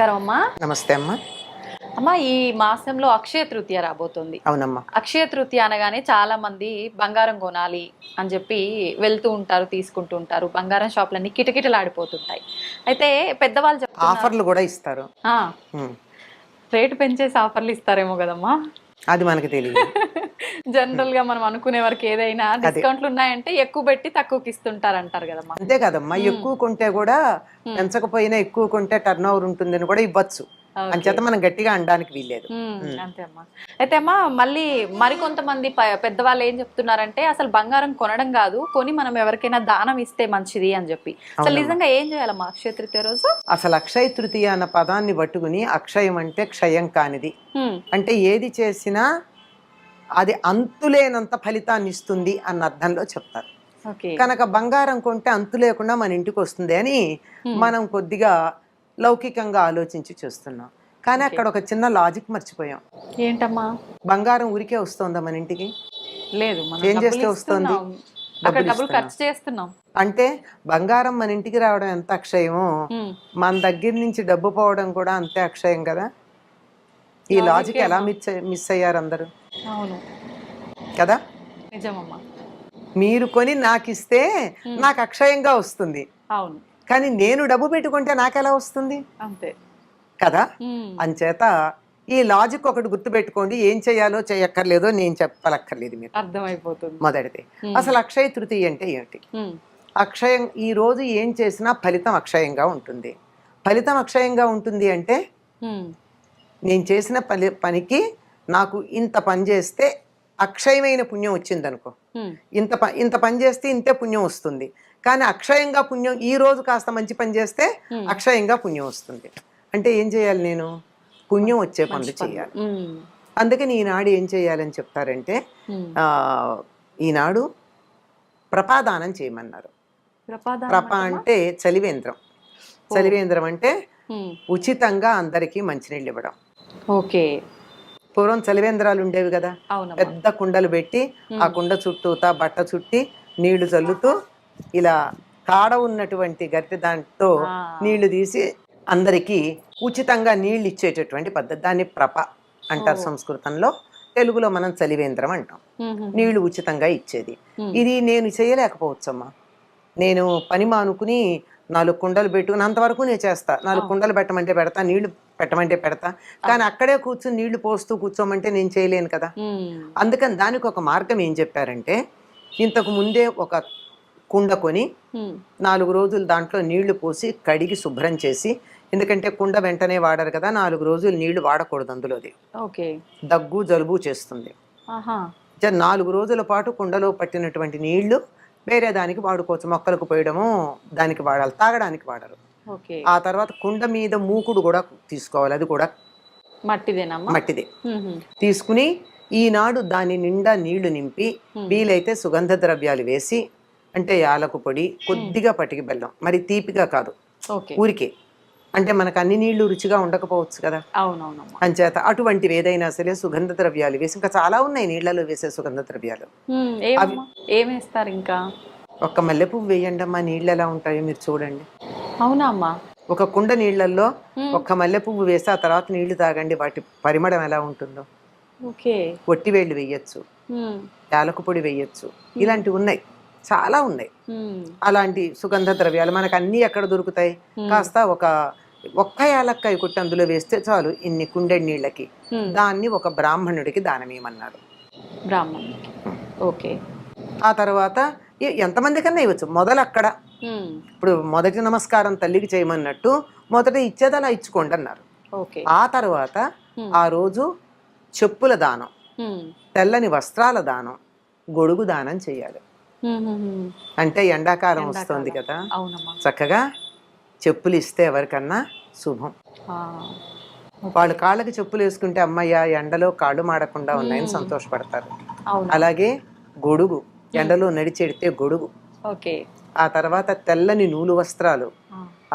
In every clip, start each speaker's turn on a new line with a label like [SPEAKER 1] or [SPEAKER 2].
[SPEAKER 1] నమస్కారం అమ్మా.
[SPEAKER 2] నమస్తే అమ్మా.
[SPEAKER 1] అమ్మా, ఈ మాసంలో అక్షయ తృతీయ రాబోతుంది.
[SPEAKER 2] అవునమ్మా.
[SPEAKER 1] అక్షయ తృతీయ అనగానే చాలా మంది బంగారం కొనాలి అని చెప్పి వెళ్తూ ఉంటారు, తీసుకుంటూ ఉంటారు. బంగారం షాపులన్నీ కిటకిటలాడిపోతుంటాయి. అయితే పెద్దవాళ్ళు చెప్తున్నారు
[SPEAKER 2] ఆఫర్లు కూడా ఇస్తారు.
[SPEAKER 1] రేటు పెంచేసి ఆఫర్లు ఇస్తారేమో కదమ్మా.
[SPEAKER 2] అది మనకి తెలియదు.
[SPEAKER 1] జనరల్ గా మనం అనుకునే వరకు ఏదైనా డిస్కౌంట్లు ఉన్నాయంటే ఎక్కువ పెట్టి తక్కువకి ఇస్తుంటారు అంటారు కదమ్మా.
[SPEAKER 2] అంతే కదమ్మా, ఎక్కువ కొంటే కూడా పెంచకపోయినా ఎక్కువ కొంటే టర్న్ ఓవర్ ఉంటుందని కూడా ఇవ్వచ్చు. అంచేత మనం గట్టిగా అనడానికి వీల్లేదు.
[SPEAKER 1] అంతే అమ్మా. అయితే అమ్మా, మళ్ళీ మరికొంతమంది పెద్దవాళ్ళు ఏం చెప్తున్నారంటే అసలు బంగారం కొనడం కాదు, కొని మనం ఎవరికైనా దానం ఇస్తే మంచిది అని చెప్పి. అసలు నిజంగా ఏం చేయాలమ్మా అక్షయ తృతీయ రోజు?
[SPEAKER 2] అసలు అక్షయ తృతీయ అన్న పదాన్ని పట్టుకుని, అక్షయం అంటే క్షయం కానిది, అంటే ఏది చేసినా అది అంతులేనంత ఫలితాన్ని ఇస్తుంది అన్న అర్థంలో చెప్తారు. కనుక బంగారం కొంటే అంతు లేకుండా మన ఇంటికి వస్తుంది అని మనం కొద్దిగా లౌకికంగా ఆలోచించి చూస్తున్నాం. కానీ అక్కడ ఒక చిన్న లాజిక్ మర్చిపోయాం.
[SPEAKER 1] ఏంటమ్మా?
[SPEAKER 2] బంగారం ఊరికే వస్తుందా మన ఇంటికి?
[SPEAKER 1] లేదు.
[SPEAKER 2] ఏం చేస్తే వస్తుంది?
[SPEAKER 1] డబ్బులు ఖర్చు చేస్తున్నాం.
[SPEAKER 2] అంటే బంగారం మన ఇంటికి రావడం ఎంత అక్షయమో, మన దగ్గర నుంచి డబ్బు పోవడం కూడా అంతే అక్షయం కదా. ఈ లాజిక్ ఎలా మిస్ అయ్యారు అందరూ?
[SPEAKER 1] అవును
[SPEAKER 2] కదా.
[SPEAKER 1] నిజమమ్మా.
[SPEAKER 2] మీరు కొని నాకు ఇస్తే నాకు అక్షయంగా వస్తుంది.
[SPEAKER 1] అవును.
[SPEAKER 2] కానీ నేను డబ్బు పెట్టుకుంటే నాకెలా వస్తుంది?
[SPEAKER 1] అంతే
[SPEAKER 2] కదా. అంచేత ఈ లాజిక్ ఒకటి గుర్తుపెట్టుకోండి. ఏం చేయాలో చేయక్కర్లేదో నేను చెప్పలక్కర్లేదు, మీకు
[SPEAKER 1] అర్థమైపోతుంది.
[SPEAKER 2] మొదటిది అసలు అక్షయ తృతీయ అంటే ఏమిటి? అక్షయం, ఈ రోజు ఏం చేసినా ఫలితం అక్షయంగా ఉంటుంది. ఫలితం అక్షయంగా ఉంటుంది అంటే నేను చేసిన పనికి నాకు ఇంత పని చేస్తే అక్షయమైన పుణ్యం వచ్చింది అనుకో, ఇంత పని చేస్తే ఇంతే పుణ్యం వస్తుంది. కానీ అక్షయంగా పుణ్యం, ఈ రోజు కాస్త మంచి పని చేస్తే అక్షయంగా పుణ్యం వస్తుంది. అంటే ఏం చేయాలి? నేను పుణ్యం వచ్చే పనులు చేయాలి. అందుకని ఈనాడు ఏం చేయాలని చెప్తారంటే, ఈనాడు ప్రపాదానం చేయమన్నారు. ప్రప అంటే చలివేంద్రం. చలివేంద్రం అంటే ఉచితంగా అందరికీ మంచినీళ్ళు ఇవ్వడం.
[SPEAKER 1] ఓకే.
[SPEAKER 2] పూర్వం చలివేంద్రాలు ఉండేవి కదా, పెద్ద కుండలు పెట్టి ఆ కుండ చుట్టూతా బట్ట చుట్టి నీళ్లు చల్లుతూ ఇలా కాడ ఉన్నటువంటి గట్టి దాంట్లో నీళ్లు తీసి అందరికీ ఉచితంగా నీళ్లు ఇచ్చేటటువంటి పద్ధతి. దాన్ని ప్రప అంటారు సంస్కృతంలో. తెలుగులో మనం చలివేంద్రం అంటాం. నీళ్లు ఉచితంగా ఇచ్చేది. ఇది నేను చేయలేకపోవచ్చమ్మా. నేను పని మానుకుని 4 కుండలు పెట్టుకుని అంతవరకు నేను చేస్తా. 4 కుండలు పెట్టమంటే పెడతా, నీళ్లు పెట్టమంటే పెడతా. కానీ అక్కడే కూర్చుని నీళ్లు పోస్తూ కూర్చోమంటే నేను చేయలేను కదా. అందుకని దానికి ఒక మార్గం ఏం చెప్పారంటే, ఇంతకు ముందే ఒక కుండ కొని 4 రోజులు దాంట్లో నీళ్లు పోసి కడిగి శుభ్రం చేసి, ఎందుకంటే కుండ వెంటనే వాడరు కదా, 4 రోజులు నీళ్లు వాడకూడదు అందులోది. దగ్గు జలుబు చేస్తుంది. 4 రోజుల పాటు కుండలో పట్టినటువంటి నీళ్లు వేరే దానికి వాడుకోవచ్చు. మొక్కలకు పోయడము దానికి వాడాలి, తాగడానికి వాడరు. ఆ తర్వాత కుండ మీద మూకుడు కూడా తీసుకోవాలి, అది కూడా మట్టిదే. తీసుకుని ఈనాడు దాని నిండా నీళ్లు నింపి, వీలైతే సుగంధ ద్రవ్యాలు వేసి, అంటే యాలకు పొడి, కొద్దిగా పటికి బెల్లం, మరి తీపిగా కాదు, ఊరికే. అంటే మనకు అన్ని నీళ్లు రుచిగా ఉండకపోవచ్చు కదా. అంచేత అటువంటివి ఏదైనా సరే సుగంధ ద్రవ్యాలు వేసి, ఇంకా చాలా ఉన్నాయి నీళ్లలో వేసే సుగంధ ద్రవ్యాలు.
[SPEAKER 1] ఏమేస్తారు? ఇంకా
[SPEAKER 2] ఒక్క మల్లె పువ్వు వేయండి అమ్మా, నీళ్ళు ఎలా ఉంటాయో మీరు చూడండి.
[SPEAKER 1] అవునా అమ్మా? ఒక
[SPEAKER 2] కుండ నీళ్లలో ఒక్క మల్లె పువ్వు వేసి ఆ తర్వాత నీళ్లు తాగండి, వాటి పరిమళం ఎలా ఉంటుందో. ఒట్టివేళ్లు వేయచ్చు, యాలకు పొడి వేయచ్చు, ఇలాంటివి ఉన్నాయి, చాలా ఉన్నాయి. అలాంటి సుగంధ ద్రవ్యాలు మనకు అన్ని ఎక్కడ దొరుకుతాయి? కాస్త ఒక్క యాలక్కాయ కొట్టి అందులో వేస్తే చాలు ఇన్ని కుండెడి నీళ్ళకి. దాన్ని ఒక బ్రాహ్మణుడికి దానమేమన్నారు. ఆ తర్వాత ఎంతమంది కన్నా ఇవ్వచ్చు. మొదలు అక్కడ, ఇప్పుడు మొదటి నమస్కారం తల్లికి చేయమన్నట్టు మొదట ఇచ్చేది అలా ఇచ్చుకోండి అన్నారు. ఆ తర్వాత ఆ రోజు చెప్పుల దానం, తెల్లని వస్త్రాల దానం, గొడుగు దానం చేయాలి. అంటే ఎండాకాలం వస్తుంది కదా, చక్కగా చెప్పులు ఇస్తే ఎవరికన్నా శుభం. వాళ్ళు కాళ్ళకి చెప్పులు వేసుకుంటే అమ్మయ్య ఎండలో కాళ్ళు మాడకుండా ఉన్నాయని సంతోషపడతారు. అలాగే గొడుగు, ఎండలో నడిచెడితే గొడుగు. ఆ తర్వాత తెల్లని నూలు వస్త్రాలు,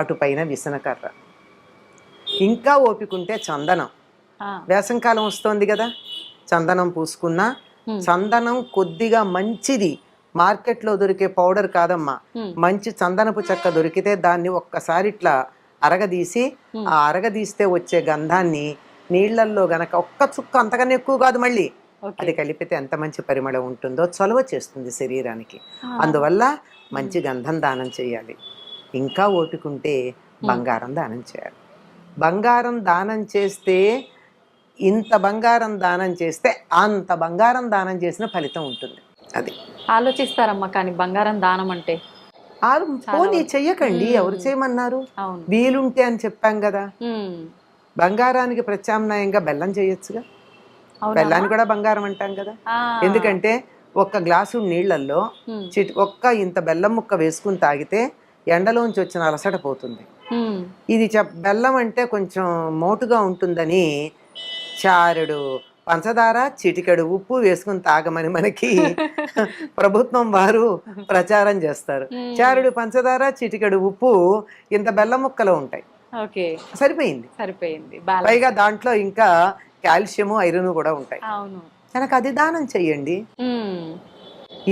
[SPEAKER 2] అటుపైన విసనకర్ర, ఇంకా ఓపికంటే చందనం. వేసంకాలం వస్తోంది కదా, చందనం పూసుకున్నా. చందనం కొద్దిగా మంచిది, మార్కెట్లో దొరికే పౌడర్ కాదమ్మా. మంచి చందనపు చెక్క దొరికితే దాన్ని ఒక్కసారి ఇట్లా అరగదీసి ఆ అరగదీస్తే వచ్చే గంధాన్ని నీళ్లల్లో గనక ఒక్క చుక్క అంతకన్నా ఎక్కువ కాదు మళ్ళీ అది కలిపితే ఎంత మంచి పరిమళం ఉంటుందో చొలవ చేస్తుంది శరీరానికి. అందువల్ల మంచి గంధం దానం చేయాలి. ఇంకా ఓపికంటే బంగారం దానం చేయాలి. బంగారం దానం చేస్తే ఇంత బంగారం దానం చేస్తే అంత బంగారం దానం చేసిన ఫలితం ఉంటుంది. అది
[SPEAKER 1] ఆలోచిస్తారమ్మా, కానీ బంగారం దానం అంటే
[SPEAKER 2] పోనీ చెయ్యకండి, ఎవరు చేయమన్నారు? వీలుంటే అని చెప్పాం కదా. బంగారానికి ప్రత్యామ్నాయంగా బెల్లం చేయొచ్చుగా. బెల్లాన్ని కూడా బంగారం అంటాం కదా. ఎందుకంటే ఒక్క గ్లాసు నీళ్లలో ఒక్క ఇంత బెల్లం ముక్క వేసుకుని తాగితే ఎండలోంచి వచ్చిన అలసట పోతుంది. ఇది బెల్లం అంటే కొంచెం మోటుగా ఉంటుందని చారెడు పంచదార చిటికెడు ఉప్పు వేసుకుని తాగమని మనకి ప్రభుత్వం వారు ప్రచారం చేస్తారు. చారెడు పంచదార చిటికెడు ఉప్పు ఇంత బెల్లం ముక్కలో ఉంటాయి. సరిపోయింది. పైగా దాంట్లో ఇంకా కాల్షియము ఐరన్ కూడా ఉంటాయి. కనుక అది దానం చెయ్యండి.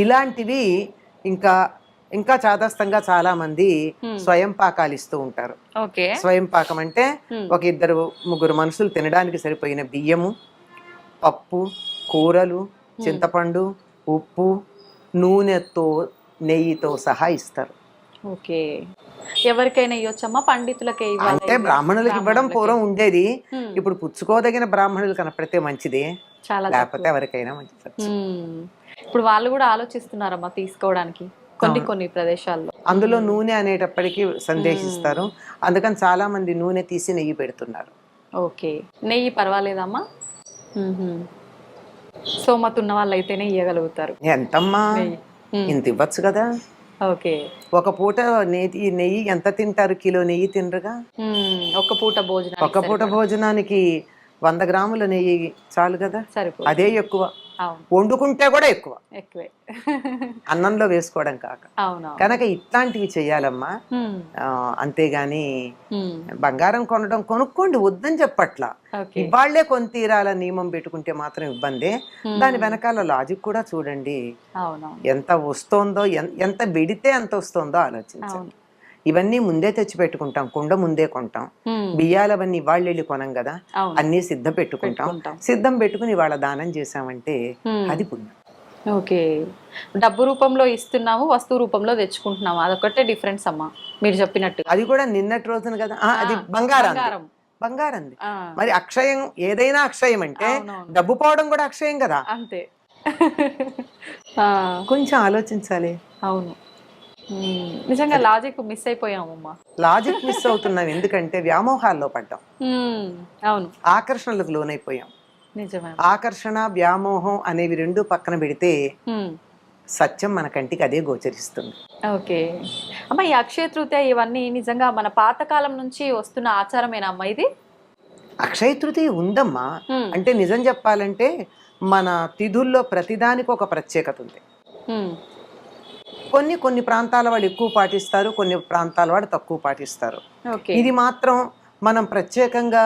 [SPEAKER 2] ఇలాంటివి ఇంకా ఇంకా చాదస్తంగా చాలా మంది స్వయం పాకాలు ఇస్తూ ఉంటారు. స్వయం పాకం అంటే ఒక 2-3 మనుషులు తినడానికి సరిపోయిన బియ్యము, పప్పు, కూరలు, చింతపండు, ఉప్పు, నూనెతో నెయ్యితో సహా ఇస్తారు.
[SPEAKER 1] ఎవరికైనా ఇవ్వచ్చమ్మా? పండితులకే
[SPEAKER 2] అంటే బ్రాహ్మణులకు ఇవ్వడం పూర్వం ఉండేది. ఇప్పుడు పుచ్చుకోదగిన బ్రాహ్మణులు కనపడితే మంచిది, లేకపోతే ఎవరికైనా మంచిది.
[SPEAKER 1] ఇప్పుడు వాళ్ళు కూడా ఆలోచిస్తున్నారమ్మా తీసుకోవడానికి కొన్ని ప్రదేశాల్లో.
[SPEAKER 2] అందులో నూనె అనేటప్పటికీ సందేశిస్తారు. అందుకని చాలా మంది నూనె తీసి నెయ్యి పెడుతున్నారు.
[SPEAKER 1] నెయ్యి పర్వాలేదమ్మా? సోమత ఉన్న వాళ్ళు అయితేనే ఇవ్వగలుగుతారు.
[SPEAKER 2] ఎంతమ్మా, ఇంత ఇవ్వచ్చు కదా. ఒక పూట నెయ్యి ఎంత తింటారు? కిలో నెయ్యి తినరుగా. ఒక పూట భోజనానికి 100 గ్రాముల నెయ్యి చాలు కదా. అదే ఎక్కువ. వండుకుంటే కూడా ఎక్కువే అన్నంలో వేసుకోవడం కాక. కనుక ఇట్లాంటివి చెయ్యాలమ్మా. అంతేగాని బంగారం కొనుక్కోండి వద్దని చెప్పట్లా. ఇవాళ్లే కొని తీరాల నియమం పెట్టుకుంటే మాత్రం ఇబ్బంది. దాని వెనకాల లాజిక్ కూడా చూడండి. ఎంత వస్తోందో, ఎంత వెడితే ఎంత వస్తోందో ఆలోచించండి. ఇవన్నీ ముందే తెచ్చి పెట్టుకుంటాం, కుండ ముందే కొంటాం. బియ్యాలవన్నీ ఇవాళ్ళు వెళ్ళి కొనం కదా, అన్ని సిద్ధం పెట్టుకుంటాం. సిద్ధం పెట్టుకుని ఇవాళ దానం చేసామంటే అది పుణ్యం.
[SPEAKER 1] డబ్బు రూపంలో ఇస్తున్నాము, వస్తువు రూపంలో తెచ్చుకుంటున్నాము, అదొకటే డిఫరెన్స్ అమ్మా మీరు చెప్పినట్టు.
[SPEAKER 2] అది కూడా నిన్నటి రోజున కదా. అది బంగారం. మరి అక్షయం, ఏదైనా అక్షయం అంటే డబ్బు పోవడం కూడా అక్షయం కదా.
[SPEAKER 1] అంతే.
[SPEAKER 2] కొంచెం ఆలోచించాలి.
[SPEAKER 1] అవును, నిజంగా లాజిక్ మిస్ అయిపోయామమ్మా.
[SPEAKER 2] లాజిక్ మిస్ అవుతున్నాం ఎందుకంటే వ్యామోహాల్లో పడ్డాం.
[SPEAKER 1] అవును,
[SPEAKER 2] ఆకర్షణలకు లోనైపోయాం.
[SPEAKER 1] నిజమే.
[SPEAKER 2] ఆకర్షణ, వ్యామోహం అనేవి రెండు పక్కన పెడితే సత్యం మన కంటికి అదే గోచరిస్తుంది.
[SPEAKER 1] అమ్మా, ఈ అక్షయ తృతీయ ఇవన్నీ నిజంగా మన పాతకాలం నుంచి వస్తున్న ఆచారమేనా అమ్మా ఇది?
[SPEAKER 2] అక్షయ తృతీయ ఉందమ్మా. అంటే నిజం చెప్పాలంటే మన తిథుల్లో ప్రతిదానికి ఒక ప్రత్యేకత ఉంది. కొన్ని ప్రాంతాల వాళ్ళు ఎక్కువ పాటిస్తారు, కొన్ని ప్రాంతాల వాళ్ళు తక్కువ పాటిస్తారు. ఇది మాత్రం మనం ప్రత్యేకంగా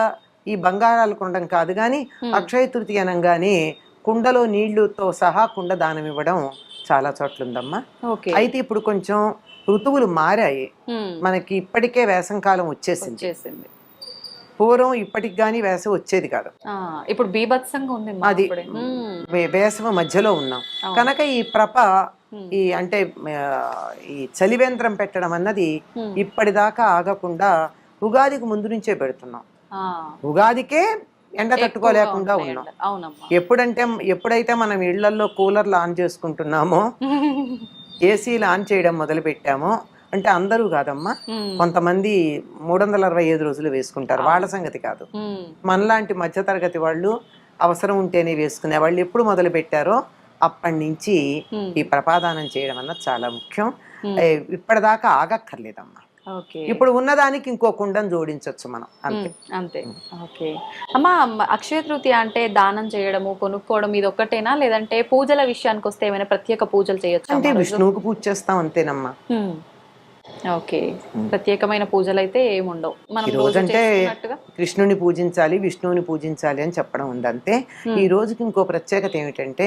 [SPEAKER 2] ఈ బంగారాలు కొనడం కాదు కానీ అక్షయ తృతీయ అనగానే కుండలో నీళ్లుతో సహా కుండ దానం ఇవ్వడం చాలా చోట్ల ఉందమ్మా. అయితే ఇప్పుడు కొంచెం ఋతువులు మారాయి. మనకి ఇప్పటికే వేసంకాలం వచ్చేసింది. పూర్వం ఇప్పటికి గానీ వేసవి వచ్చేది కాదు.
[SPEAKER 1] ఇప్పుడు బీభత్సంగా ఉంది.
[SPEAKER 2] అది వేసవి మధ్యలో ఉన్నాం కనుక ఈ ఈ అంటే ఈ చలివేంద్రం పెట్టడం అన్నది ఇప్పటిదాకా ఆగకుండా ఉగాదికి ముందు నుంచే పెడుతున్నాం. ఉగాదికే ఎండ తట్టుకోలేకుండా ఉన్నాం. ఎప్పుడైతే మనం ఇళ్లలో కూలర్లు ఆన్ చేసుకుంటున్నామో, ఏసీలు ఆన్ చేయడం మొదలు పెట్టామో, అంటే అందరూ కాదమ్మా, కొంతమంది 365 రోజులు వేసుకుంటారు, వాళ్ళ సంగతి కాదు. మనలాంటి మధ్యతరగతి వాళ్ళు అవసరం ఉంటేనే వేసుకునే వాళ్ళు ఎప్పుడు మొదలు పెట్టారో అప్పటి నుంచి ఈ ప్రపాదానం చేయడం అన్నది చాలా ముఖ్యం. ఇప్పటిదాకా ఆగక్కర్లేదమ్మా. ఇప్పుడు ఉన్నదానికి ఇంకో కుండం జోడించవచ్చు మనం.
[SPEAKER 1] అంతే. అమ్మా, అక్షయ తృతీయ అంటే దానం చేయడము, కొనుక్కోవడం ఇది ఒక్కటేనా, లేదంటే పూజల విషయానికి వస్తే ఏమైనా ప్రత్యేక పూజలు చేయొచ్చు?
[SPEAKER 2] అంటే విష్ణువుకు పూజ చేస్తాం అంతేనమ్మా.
[SPEAKER 1] ప్రత్యేకమైన పూజలు అయితే ఏముండవు.
[SPEAKER 2] ఈ రోజంటే కృష్ణుని పూజించాలి, విష్ణువుని పూజించాలి అని చెప్పడం ఉంది అంతే. ఈ రోజుకి ఇంకో ప్రత్యేకత ఏమిటంటే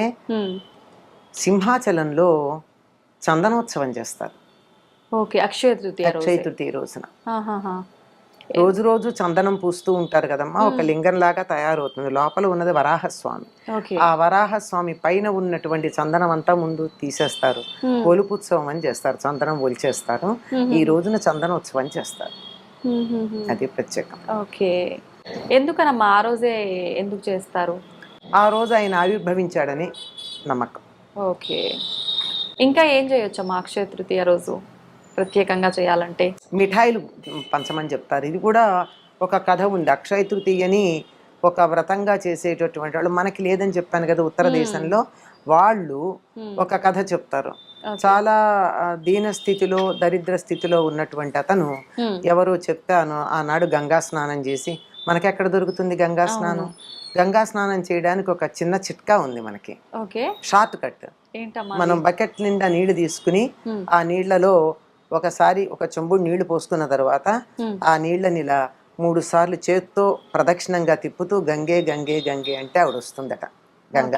[SPEAKER 2] సింహాచలంలో చందనోత్సవం చేస్తారు.
[SPEAKER 1] అక్షయ తృతీయ
[SPEAKER 2] రోజున. రోజు రోజు చందనం పూస్తూ ఉంటారు కదమ్మా, ఒక లింగం లాగా తయారవుతుంది. లోపల ఉన్నది వరాహస్వామి.
[SPEAKER 1] ఓకే.
[SPEAKER 2] ఆ వరాహస్వామి పైన ఉన్నటువంటి చందనం అంతా ముందు తీసేస్తారు, ఒలుపుత్సవం అని చేస్తారు, చందనం ఒలిచేస్తారు. ఈ రోజున చందనోత్సవం చేస్తారు, అది ప్రత్యేకం.
[SPEAKER 1] ఓకే. ఎందుకనమ్మా ఆ రోజే ఎందుకు చేస్తారు?
[SPEAKER 2] ఆ రోజు ఆయన ఆవిర్భవించాడని నమ్మకం.
[SPEAKER 1] ఓకే. ఇంకా ఏం చేయొచ్చమ్మా అక్షయ తృతీయ రోజు ప్రత్యేకంగా చేయాలంటే?
[SPEAKER 2] మిఠాయిలు పంచమని చెప్తారు. ఇది కూడా ఒక కథ ఉంది. అక్షయ తృతీయని ఒక వ్రతంగా చేసేటటువంటి వాళ్ళు, మనకి లేదని చెప్పాను కదా ఉత్తర దేశంలో, వాళ్ళు ఒక కథ చెప్తారు. చాలా దీన స్థితిలో, దరిద్ర స్థితిలో ఉన్నటువంటి అతను ఎవరో చెప్తాను ఆనాడు గంగా స్నానం చేసి, మనకెక్కడ దొరుకుతుంది గంగా స్నానం? గంగా స్నానం చేయడానికి ఒక చిన్న చిట్కా ఉంది మనకి, షార్ట్ కట్. మనం బకెట్ నిండా నీళ్లు తీసుకుని ఆ నీళ్లలో ఒకసారి ఒక చెంబుడు నీళ్లు పోసుకున్న తర్వాత ఆ నీళ్ళని ఇలా 3 సార్లు చేత్తో ప్రదక్షిణంగా తిప్పుతూ గంగే గంగే గంగే అంటే ఆవిడ వస్తుందట గంగ.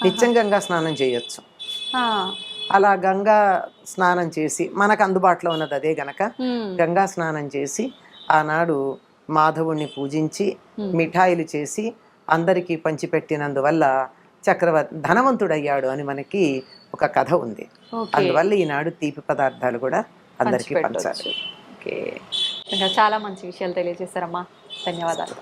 [SPEAKER 2] నిత్యం గంగా స్నానం చేయొచ్చు. అలా గంగా స్నానం చేసి, మనకు అందుబాటులో ఉన్నది అదే గనక గంగా స్నానం చేసి ఆనాడు మాధవుణ్ణి పూజించి మిఠాయిలు చేసి అందరికీ పంచిపెట్టినందువల్ల చక్రవర్తి ధనవంతుడయ్యాడు అని మనకి ఒక కథ ఉంది. అందువల్ల ఈనాడు తీపి పదార్థాలు కూడా అందరికీ పంచాలి.
[SPEAKER 1] చాలా మంచి విషయాలు తెలియజేశారమ్మా, ధన్యవాదాలు.